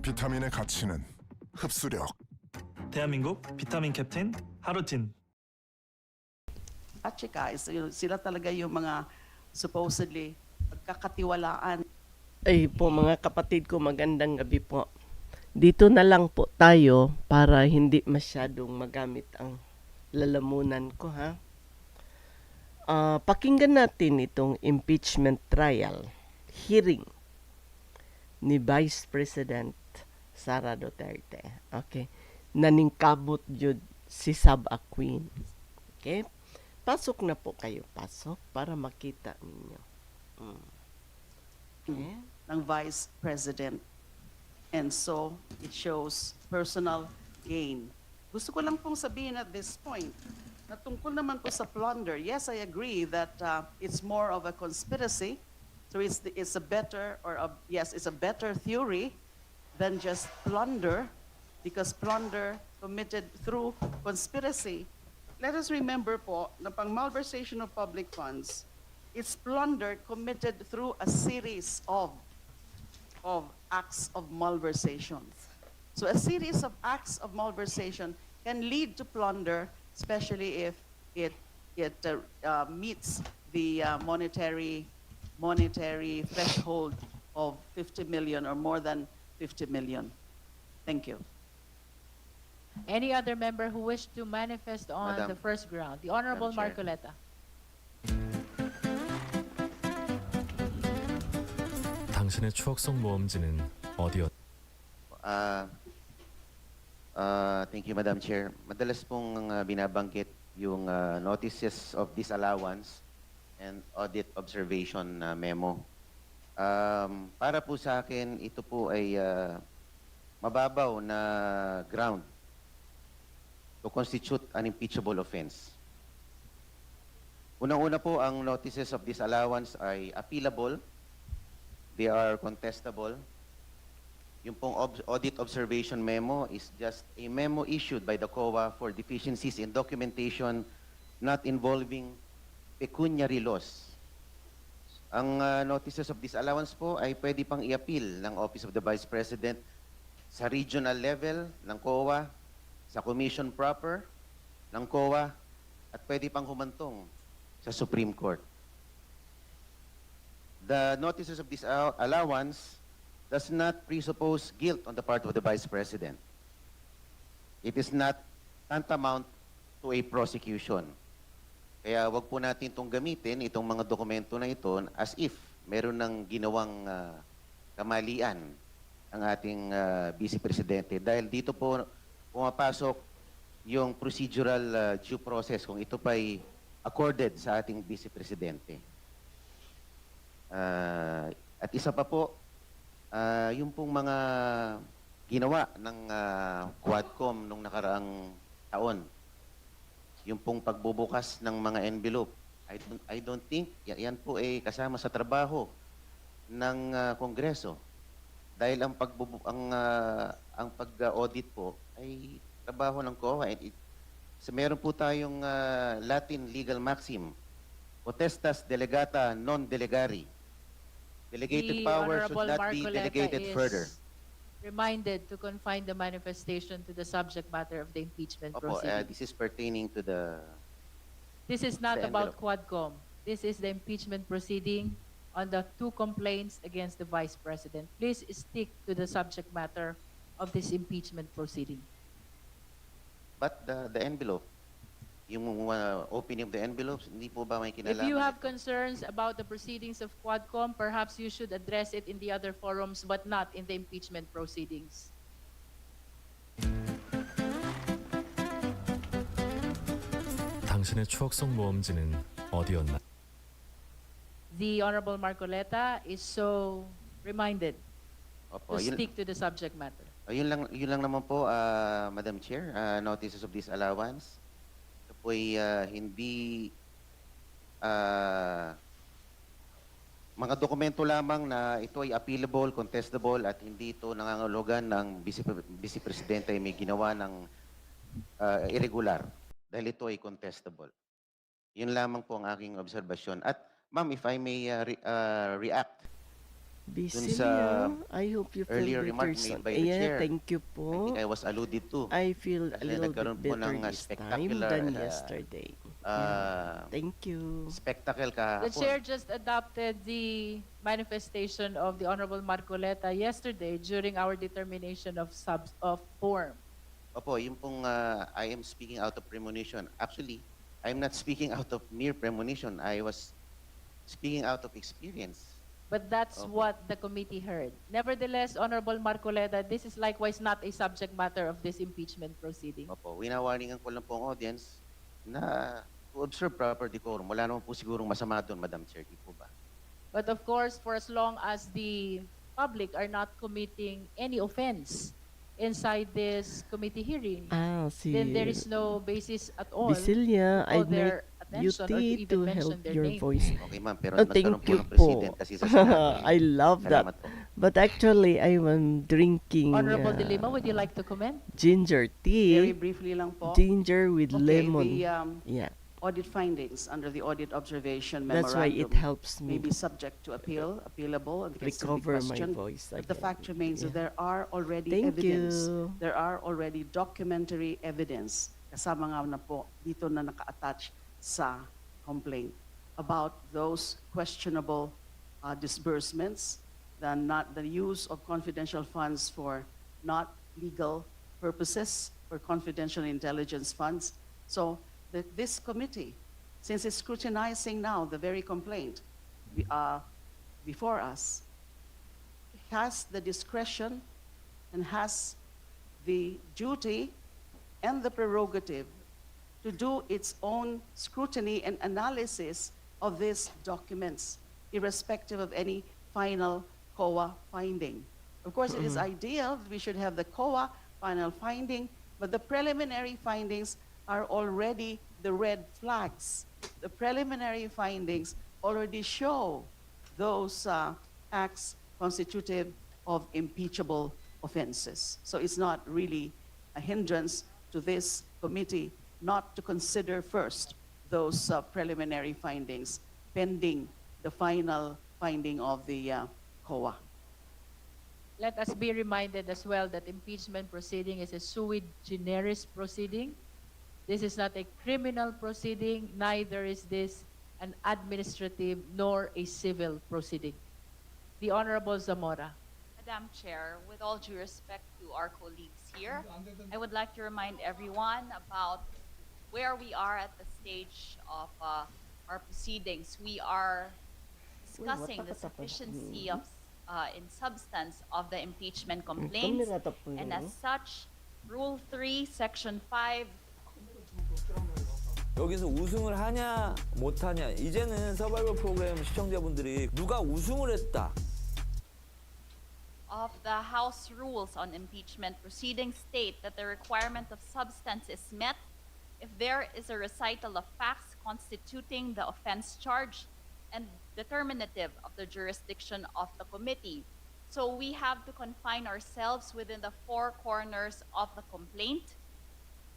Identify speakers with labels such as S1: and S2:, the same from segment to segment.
S1: 비타민의 가치는 흡수력.
S2: 대한민국 비타민 캡틴 하루틴.
S3: At saka, sila talaga yung mga supposedly pagkakatiwalaan.
S4: Ay po mga kapatid ko, magandang gabi po. Dito na lang po tayo para hindi masyadong magamit ang lalamunan ko ha. Pakinggan natin itong impeachment trial hearing ni Vice President Sara Duterte. Okay. Naningkabot jud si Sab Queen. Okay? Pasok na po kayo, pasok para makita ninyo. Okay?
S3: Ng Vice President. And so, it shows personal gain. Gusto ko lang pong sabihin at this point, na tungkol naman po sa plunder, yes, I agree that it's more of a conspiracy. So it's a better, yes, it's a better theory than just plunder, because plunder committed through conspiracy. Let us remember po, na pang malversation of public funds, it's plunder committed through a series of acts of malversation. So a series of acts of malversation can lead to plunder, especially if it meets the monetary threshold of 50 million or more than 50 million. Thank you.
S5: Any other member who wished to manifest on
S6: Madam.
S5: the first ground? The Honorable
S6: Madam Chair.
S5: Marcoleta.
S7: 당신의 추억 속 모험지는 어디였?
S6: Thank you, Madam Chair. Madalas pong binabanggit yung notices of disallowance and audit observation memo. Para po sa akin, ito po ay mababaw na ground to constitute an impeachable offense. Unang-una po, ang notices of disallowance ay appealable. They are contestable. Yung pong audit observation memo is just a memo issued by the COA for deficiencies in documentation not involving pecuniary loss. Ang notices of disallowance po ay pwede pang i-appeal ng Office of the Vice President sa regional level ng COA, sa commission proper ng COA, at pwede pang humantong sa Supreme Court. The notices of disallowance does not presuppose guilt on the part of the Vice President. It is not tantamount to a prosecution. Kaya wag po natin itong gamitin, itong mga dokumento na ito, as if meron ng ginawang kamalian ang ating Vice Presidente. Dahil dito po pumapasok yung procedural due process kung ito pa'y accorded sa ating Vice Presidente. At isa pa po, yung pong mga ginawa ng Quadcom nung nakaraang taon, yung pong pagbubukas ng mga envelope, I don't think yan po ay kasama sa trabaho ng Kongreso. Dahil ang pag-audit po ay trabaho ng COA. So meron po tayong Latin legal maxim, potestas delegata non delegari. Delegated power should not be delegated further.
S5: Reminded to confine the manifestation to the subject matter of the impeachment
S6: Opo,
S5: proceeding.
S6: this is pertaining to the...
S5: This is not
S6: the
S5: about
S6: envelope.
S5: Quadcom. This is the impeachment proceeding on the two complaints against the Vice President. Please stick to the subject matter of this impeachment proceeding.
S6: But the envelope, yung opening of the envelopes, hindi po ba may kinalaman?
S5: If you have concerns about the proceedings of Quadcom, perhaps you should address it in the other forums, but not in the impeachment proceedings.
S7: 당신의 추억 속 모험지는 어디였나?
S5: The Honorable Marcoleta is so reminded
S6: Opo,
S5: to stick to the subject matter.
S6: yun lang naman po, Madam Chair, notices of disallowance. Ito po ay hindi mga dokumento lamang na ito ay appealable, contestable, at hindi ito nangangahulugan ng Vice Presidente ay may ginawa ng irregular. Dahil ito ay contestable. Yun lamang po ang aking obserbasyon. At ma'am, if I may react
S4: Bisilia, I hope you feel
S6: earlier
S4: better
S6: remark
S4: soon.
S6: made by the chair.
S4: Thank you
S6: I
S4: po.
S6: think I was alluded to.
S4: I feel a
S6: Kasi
S4: little bit
S6: nagkaroon po
S4: better
S6: ng
S4: this time
S6: spectacular
S4: than yesterday. Thank you.
S6: spectacle
S5: The
S6: kahapon.
S5: chair just adopted the manifestation of the Honorable Marcoleta yesterday during our determination of form.
S6: Opo, yung pong I am speaking out of premonition. Actually, I'm not speaking out of mere premonition. I was speaking out of experience.
S5: But that's
S6: Opo.
S5: what the committee heard. Nevertheless, Honorable Marcoleta, this is likewise not a subject matter of this impeachment proceeding.
S6: Opo, winawarningan ko lang po ang audience na to observe proper decorum. Wala naman po sigurong masama doon, Madam Chair, di po ba?
S5: But of course, for as long as the public are not committing any offense inside this committee hearing, then there is no basis at all
S4: Bisilia,
S5: to call
S4: I'd
S5: their
S4: make
S5: attention or to
S4: Beauty
S5: even
S4: to
S5: mention
S4: help
S5: their
S4: your
S5: name.
S4: voice.
S6: Okay, ma'am, pero
S4: Thank
S6: nagkaroon po
S4: you
S6: ng president
S4: po.
S6: kasi sa Senado.
S4: I love that.
S6: Salamat po.
S4: But actually, I am drinking
S5: Honorable De Lima, would you like to comment?
S4: ginger
S3: Very
S4: tea,
S3: briefly lang po.
S4: ginger with
S3: Okay,
S4: lemon.
S3: the
S4: Yeah,
S3: audit findings under the audit observation
S4: that's why it
S3: memorandum
S4: helps
S3: may
S4: me
S3: be subject to appealable, and gets to be
S4: recover my
S3: questioned.
S4: voice
S3: But the
S4: again.
S3: fact remains that
S4: Yeah.
S3: there are already
S4: Thank
S3: evidence.
S4: you.
S3: There are already documentary evidence kasama nga na po dito na naka-attach sa complaint about those questionable disbursements, the use of confidential funds for not legal purposes, for confidential intelligence funds. So this committee, since it's scrutinizing now the very complaint before us, has the discretion and has the duty and the prerogative to do its own scrutiny and analysis of these documents, irrespective of any final COA finding. Of course, it is ideal that we should have the COA final finding, but the preliminary findings are already the red flags. The preliminary findings already show those acts constitutive of impeachable offenses. So it's not really a hindrance to this committee not to consider first those preliminary findings pending the final finding of the COA.
S5: Let us be reminded as well that impeachment proceeding is a sui generis proceeding. This is not a criminal proceeding, neither is this an administrative nor a civil proceeding. The Honorable Zamora.
S8: Madam Chair, with all due respect to our colleagues here, I would like to remind everyone about where we are at the stage of our proceedings. We are discussing the sufficiency of, in substance of the impeachment complaints, and as such, Rule 3, Section 5,
S9: 여기서 우승을 하냐 못하냐 이제는 서바이벌 프로그램 시청자분들이 누가 우승을 했다
S8: of the House Rules on Impeachment Proceedings state that the requirement of substance is met if there is a recital of facts constituting the offense charged and determinative of the jurisdiction of the committee. So we have to confine ourselves within the four corners of the complaint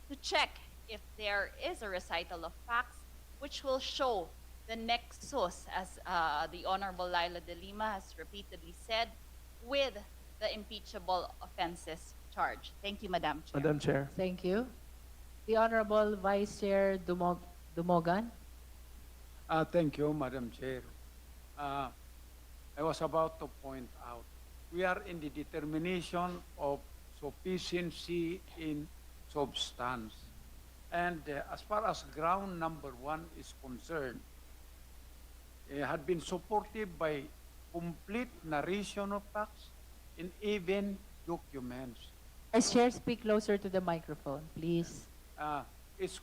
S8: to check if there is a recital of facts which will show the nexus, as the Honorable Laila de Lima has repeatedly said, with the impeachable offenses charged. Thank you, Madam Chair.
S2: Madam Chair.
S5: Thank you. The Honorable Vice Chair Dumogan.
S10: Thank you, Madam Chair. I was about to point out, we are in the determination of sufficiency in substance. And as far as ground number 1 is concerned, it had been supported by complete narration of facts and even documents.
S5: Vice Chair, speak closer to the microphone, please.
S10: It's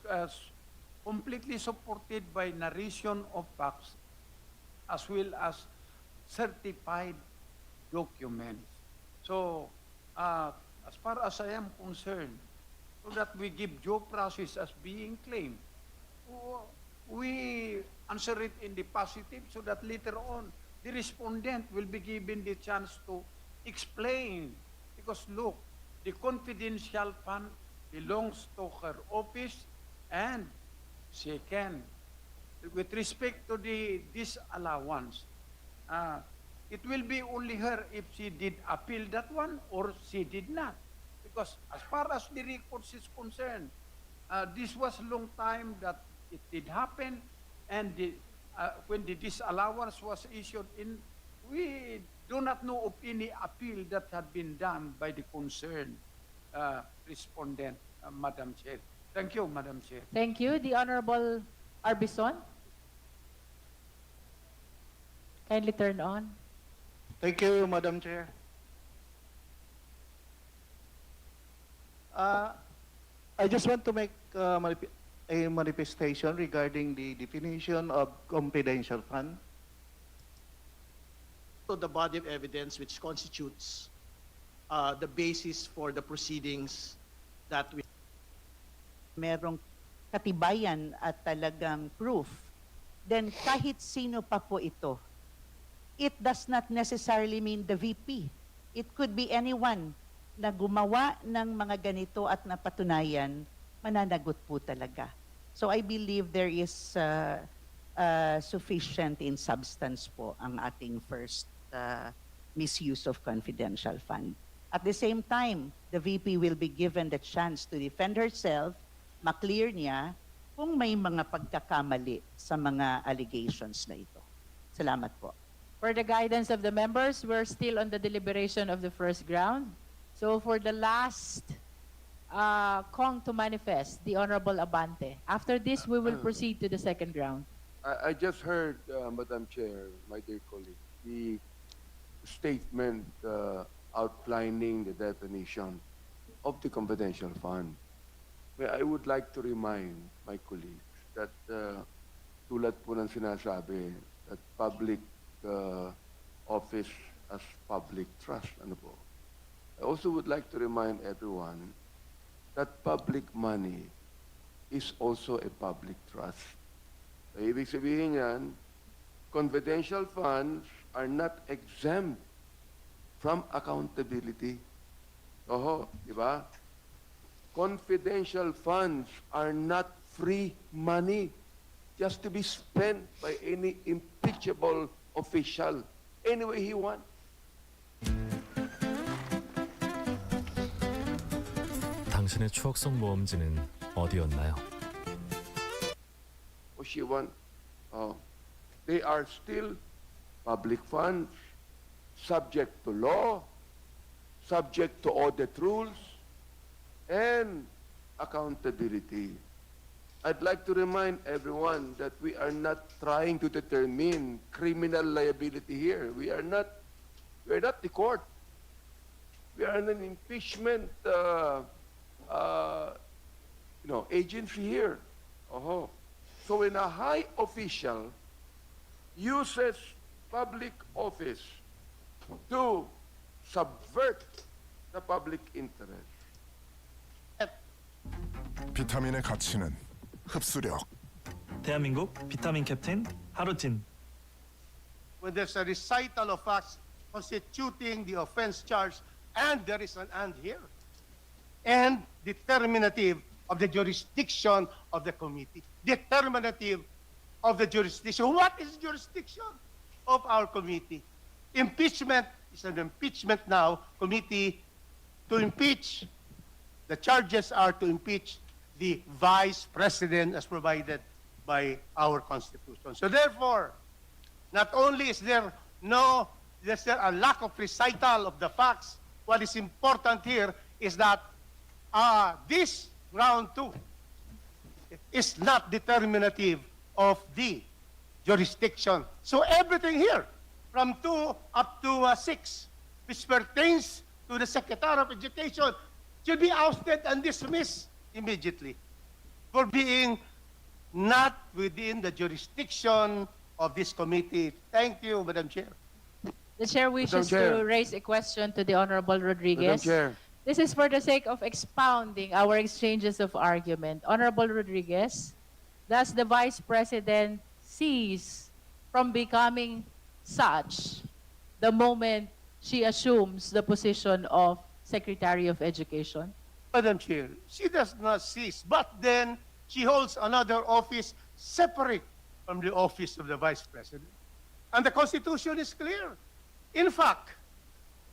S10: completely supported by narration of facts as well as certified documents. So, as far as I am concerned, so that we give due process as being claimed, we answer it in the positive so that later on, the respondent will be given the chance to explain. Because look, the confidential fund belongs to her office, and second, with respect to the disallowance, it will be only her if she did appeal that one or she did not. Because as far as the records is concerned, this was a long time that it did happen, and when the disallowance was issued in, we do not know of any appeal that had been done by the concerned respondent, Madam Chair. Thank you, Madam Chair.
S5: Thank you. The Honorable Arbison. Kindly turn on.
S11: Thank you, Madam Chair. I just want to make a manifestation regarding the definition of confidential fund.
S12: So the body of evidence which constitutes the basis for the proceedings that we
S13: merong katibayan at talagang proof, then kahit sino pa po ito, it does not necessarily mean the VP. It could be anyone na gumawa ng mga ganito at napatunayan, mananagot po talaga. So I believe there is sufficient in substance po ang ating first misuse of confidential fund. At the same time, the VP will be given the chance to defend herself, maklear niya kung may mga pagkakamali sa mga allegations na ito. Salamat po.
S5: For the guidance of the members, we're still on the deliberation of the first ground. So for the last Kong to manifest, the Honorable Abante. After this, we will proceed to the second ground.
S14: I just heard, Madam Chair, my dear colleague, the statement outlining the definition of the confidential fund. I would like to remind my colleagues that tulad po ng sinasabi that public office as public trust. Ano po? I also would like to remind everyone that public money is also a public trust. So, ibig sabihin yan, confidential funds are not exempt from accountability. Oho, di ba? Confidential funds are not free money just to be spent by any impeachable official any way he wants.
S7: 당신의 추억 속 모험지는 어디였나요?
S14: What she want? They are still public funds, subject to law, subject to audit rules, and accountability. I'd like to remind everyone that we are not trying to determine criminal liability here. We are not the court. We are an impeachment agency here. So when a high official uses public office to subvert the public interest,
S1: 비타민의 가치는 흡수력.
S2: 대한민국 비타민 캡틴 하루틴.
S12: when there's a recital of facts constituting the offense charge, and there is an and here, and determinative of the jurisdiction of the committee. Determinative of the jurisdiction. What is jurisdiction of our committee? Impeachment is an impeachment now committee to impeach. The charges are to impeach the vice president as provided by our constitution. So therefore, not only is there a lack of recital of the facts, what is important here is that this round 2 is not determinative of the jurisdiction. So everything here, from 2 up to 6, which pertains to the Secretary of Education, should be ousted and dismissed immediately for being not within the jurisdiction of this committee. Thank you, Madam Chair.
S5: The Chair wishes
S14: Chair.
S5: to raise a question to the Honorable Rodriguez.
S14: Madam Chair.
S5: This is for the sake of expounding our exchanges of argument. Honorable Rodriguez, does the Vice President cease from becoming such the moment she assumes the position of Secretary of Education?
S12: Madam Chair, she does not cease, but then she holds another office separate from the office of the Vice President. And the Constitution is clear. In fact,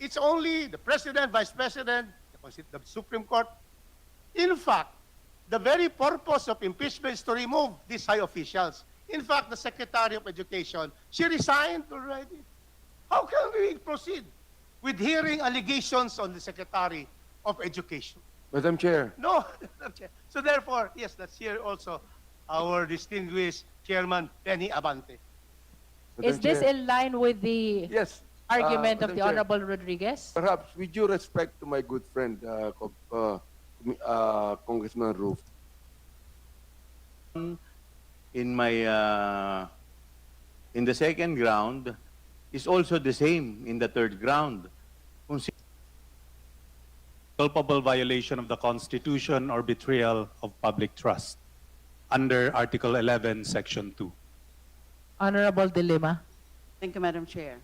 S12: it's only the President, Vice President, the Supreme Court. In fact, the very purpose of impeachment is to remove these high officials. In fact, the Secretary of Education, she resigned already. How can we proceed with hearing allegations on the Secretary of Education?
S14: Madam Chair.
S12: No. So therefore, yes, let's hear also our distinguished Chairman Penny Abante.
S5: Is this in line with the
S14: Yes.
S5: argument of
S14: Madam
S5: the
S14: Chair.
S5: Honorable Rodriguez?
S14: Perhaps, with due respect to my good friend, Congressman Roof,
S15: in my in the second ground is also the same in the third ground. Kung
S16: culpable violation of the Constitution or betrayal of public trust under Article 11, Section 2.
S5: Honorable Dilima.
S3: Thank you, Madam Chair.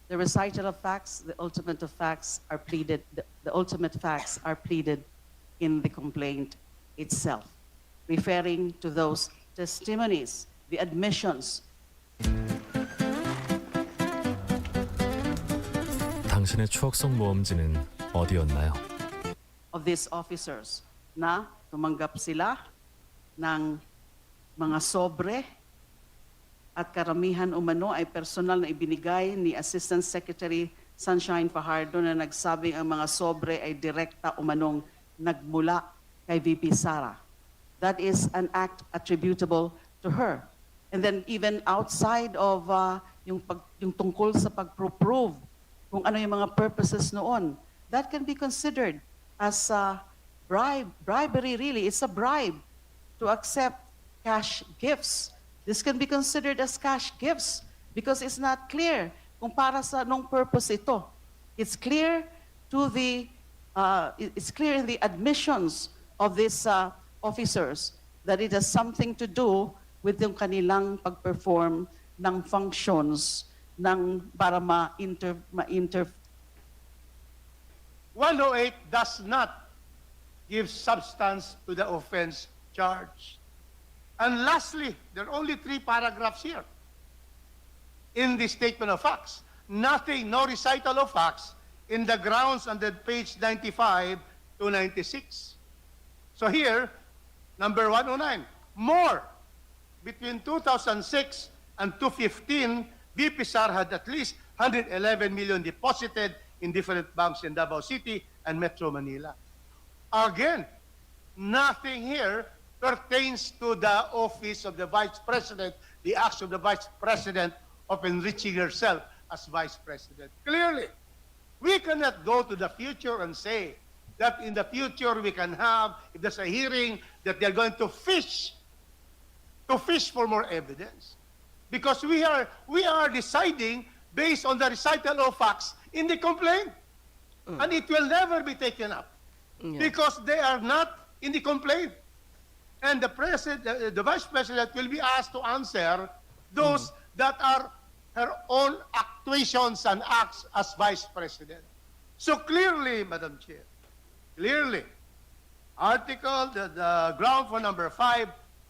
S3: The recital of facts, the ultimate of facts are pleaded, the ultimate facts are pleaded in the complaint itself, referring to those testimonies, the admissions.
S7: 당신의 추억 속 모험지는 어디였나요?
S3: Of these officers na tumanggap sila ng mga sobre at karamihan umano ay personal na ibinigay ni Assistant Secretary Sunshine Fajardo na nagsabing ang mga sobre ay direkta umanong nagmula kay VP Sara. That is an act attributable to her. And then even outside of yung tungkol sa pag-prove kung ano yung mga purposes noon, that can be considered as bribery really. It's a bribe to accept cash gifts. This can be considered as cash gifts because it's not clear kung para sa anong purpose ito. It's clear to the it's clear in the admissions of these officers that it has something to do with yung kanilang pag-perform ng functions ng para ma-inter
S12: 108 does not give substance to the offense charged. And lastly, there are only 3 paragraphs here in the statement of facts. Nothing, no recital of facts in the grounds under page 95 to 96. So here, number 109, more. Between 2006 and 2015, VP SAR had at least 111 million deposited in different banks in Davao City and Metro Manila. Again, nothing here pertains to the office of the Vice President, the acts of the Vice President of enriching herself as Vice President. Clearly, we cannot go to the future and say that in the future we can have, if there's a hearing, that they're going to fish for more evidence. Because we are deciding based on the recital of facts in the complaint. And it will never be taken up because they are not in the complaint. And the Vice President will be asked to answer those that are her own actuations and acts as Vice President. So clearly, Madam Chair, clearly, the ground for number 5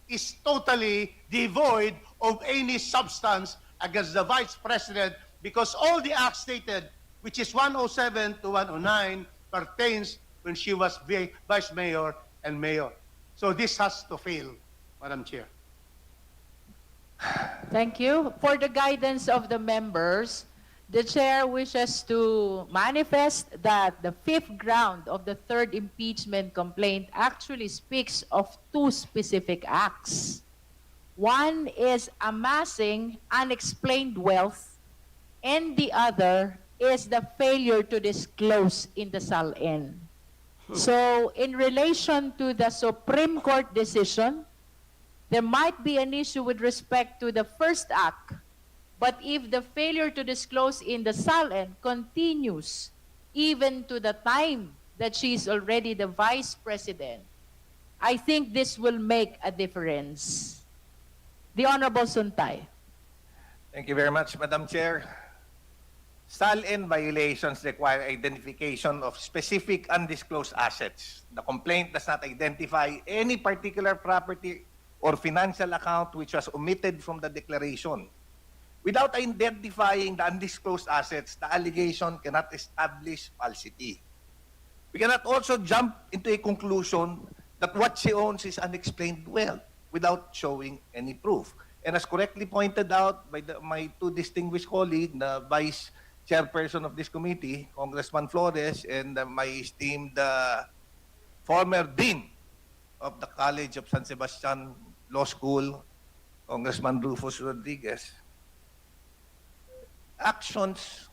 S12: is totally devoid of any substance against the Vice President because all the acts stated, which is 107 to 109, pertains when she was Vice Mayor and Mayor. So this has to fail, Madam Chair.
S5: Thank you. For the guidance of the members, the Chair wishes to manifest that the 5th ground of the 3rd impeachment complaint actually speaks of 2 specific acts. One is amassing unexplained wealth, and the other is the failure to disclose in the SALN. So, in relation to the Supreme Court decision, there might be an issue with respect to the first act. But if the failure to disclose in the SALN continues even to the time that she is already the Vice President, I think this will make a difference. The Honorable Suntay.
S17: Thank you very much, Madam Chair. SALN violations require identification of specific undisclosed assets. The complaint does not identify any particular property or financial account which was omitted from the declaration. Without identifying the undisclosed assets, the allegation cannot establish falsity. We cannot also jump into a conclusion that what she owns is unexplained wealth without showing any proof. And as correctly pointed out by my two distinguished colleagues, the Vice Chairperson of this committee, Congressman Flores, and my esteemed former Dean of the College of San Sebastian Law School, Congressman Rufus Rodriguez, actions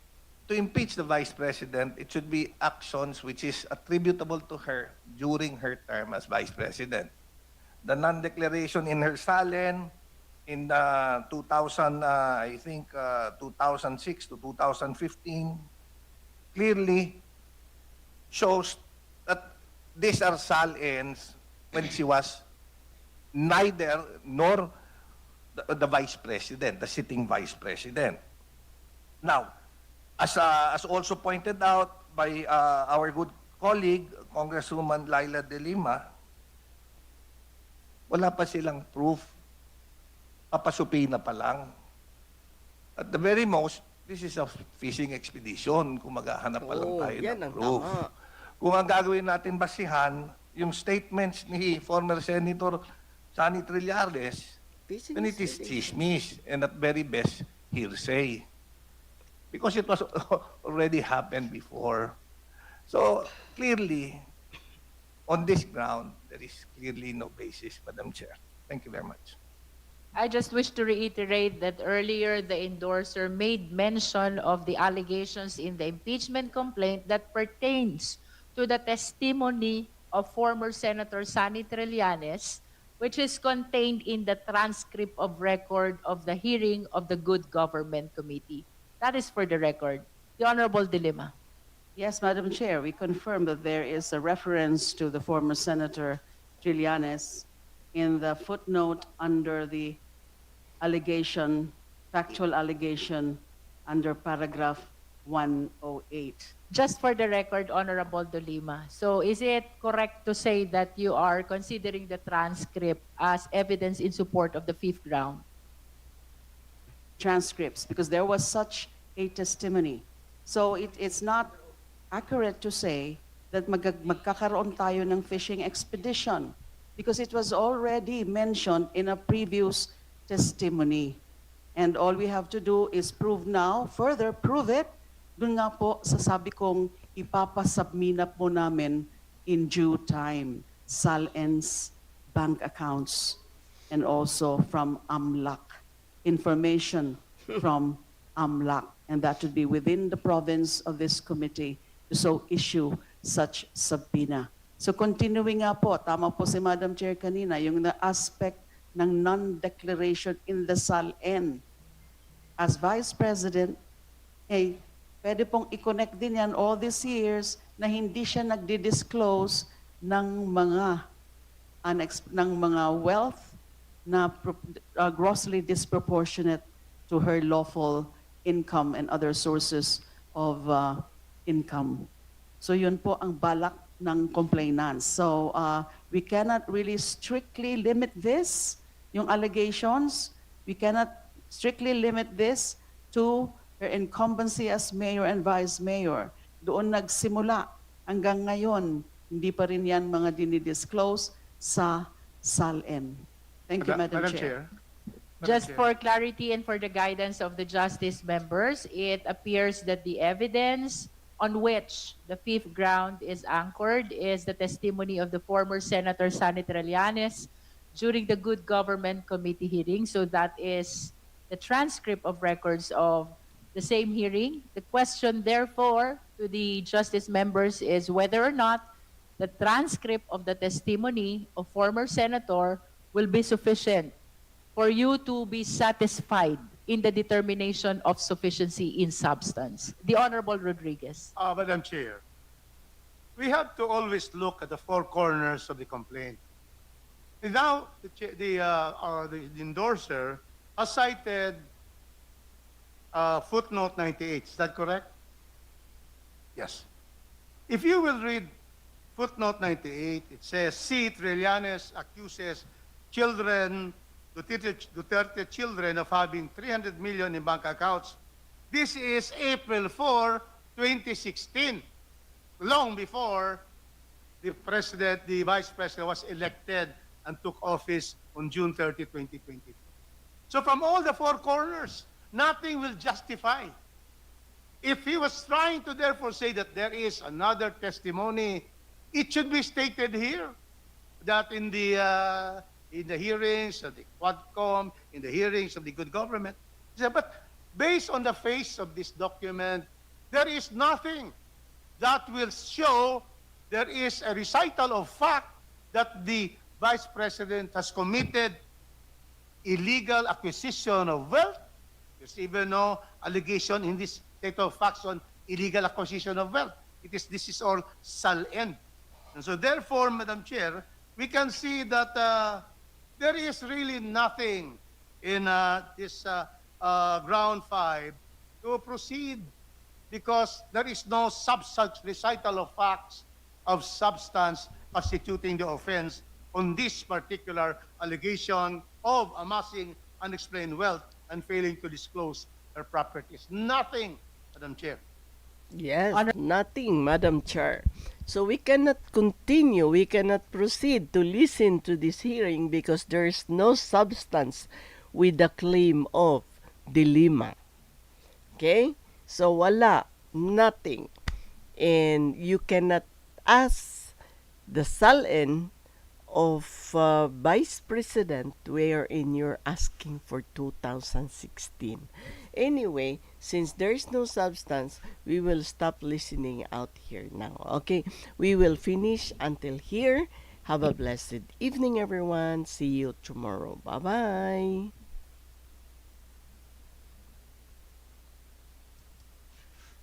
S17: to impeach the Vice President, it should be actions which is attributable to her during her term as Vice President. The non-declaration in her salen in 2006 to 2015 clearly shows that these are salens when she was neither nor the Vice President, the sitting Vice President. Now, as also pointed out by our good colleague, Congresswoman Laila De Lima, wala pa silang proof. Papasupina pa lang. At the very most, this is a fishing expedition kung maghahanap pa lang tayo ng proof. Kung ang gagawin natin basihan, yung statements ni former Senator Sonny Trillanes, then it is chismis and at very best, hearsay. Because it was already happened before. So, clearly, on this ground, there is clearly no basis, Madam Chair. Thank you very much.
S5: I just wish to reiterate that earlier the endorser made mention of the allegations in the impeachment complaint that pertains to the testimony of former Senator Sonny Trillanes, which is contained in the transcript of record of the hearing of the Good Government Committee. That is for the record. The Honorable Dilima.
S3: Yes, Madam Chair, we confirm that there is a reference to the former Senator Trillanes in the footnote under the allegation, factual allegation under paragraph 108.
S5: Just for the record, Honorable Dilima. So is it correct to say that you are considering the transcript as evidence in support of the fifth ground?
S3: Transcripts, because there was such a testimony. So it's not accurate to say that magkakaroon tayo ng fishing expedition because it was already mentioned in a previous testimony. And all we have to do is prove now, further prove it. Doon nga po sasabi kong ipapasubmina po namin in due time, SALN's bank accounts, and also from AMLAC, information from AMLAC, and that would be within the province of this committee to so issue such subpoena. So continuing nga po, tama po si Madam Chair kanina, yung na aspect ng non-declaration in the SALN. As Vice President, pwede pong i-connect din yan all these years na hindi siya nagdi-disclose ng mga wealth na grossly disproportionate to her lawful income and other sources of income. So yun po ang balak ng complainants. So we cannot really strictly limit this, yung allegations, we cannot strictly limit this to her incumbency as mayor and vice mayor. Doon nagsimula. Hanggang ngayon, hindi pa rin yan mga dinidisclose sa SALN. Thank you, Madam Chair.
S5: Just for clarity and for the guidance of the justice members, it appears that the evidence on which the fifth ground is anchored is the testimony of the former Senator Sonny Trillanes during the Good Government Committee hearing. So that is the transcript of records of the same hearing. The question, therefore, to the justice members is whether or not the transcript of the testimony of former senator will be sufficient for you to be satisfied in the determination of sufficiency in substance. The Honorable Rodriguez.
S12: Madam Chair, we have to always look at the four corners of the complaint. And now, the endorser has cited footnote 98. Is that correct? Yes. If you will read footnote 98, it says, C. Trillanes accuses children Duterte children of having 300 million in bank accounts. This is April 4, 2016, long before the vice president was elected and took office on June 30, 2022. So from all the four corners, nothing will justify. If he was trying to therefore say that there is another testimony, it should be stated here that in the hearings of the Quadcom, in the hearings of the good government. But based on the face of this document, there is nothing that will show there is a recital of fact that the Vice President has committed illegal acquisition of wealth. There's even no allegation in this set of facts on illegal acquisition of wealth. This is all sal-en. And so therefore, Madam Chair, we can see that there is really nothing in this ground 5 to proceed because there is no recital of facts of substance constituting the offense on this particular allegation of amassing unexplained wealth and failing to disclose their properties. Nothing, Madam Chair.
S4: Yes, nothing, Madam Chair. So we cannot continue, we cannot proceed to listen to this hearing because there is no substance with the claim of dilemma. Okay? So wala, nothing. And you cannot ask the SALN of Vice President wherein you're asking for 2016. Anyway, since there is no substance, we will stop listening out here now. Okay, we will finish until here. Have a blessed evening, everyone. See you tomorrow. Bye-bye.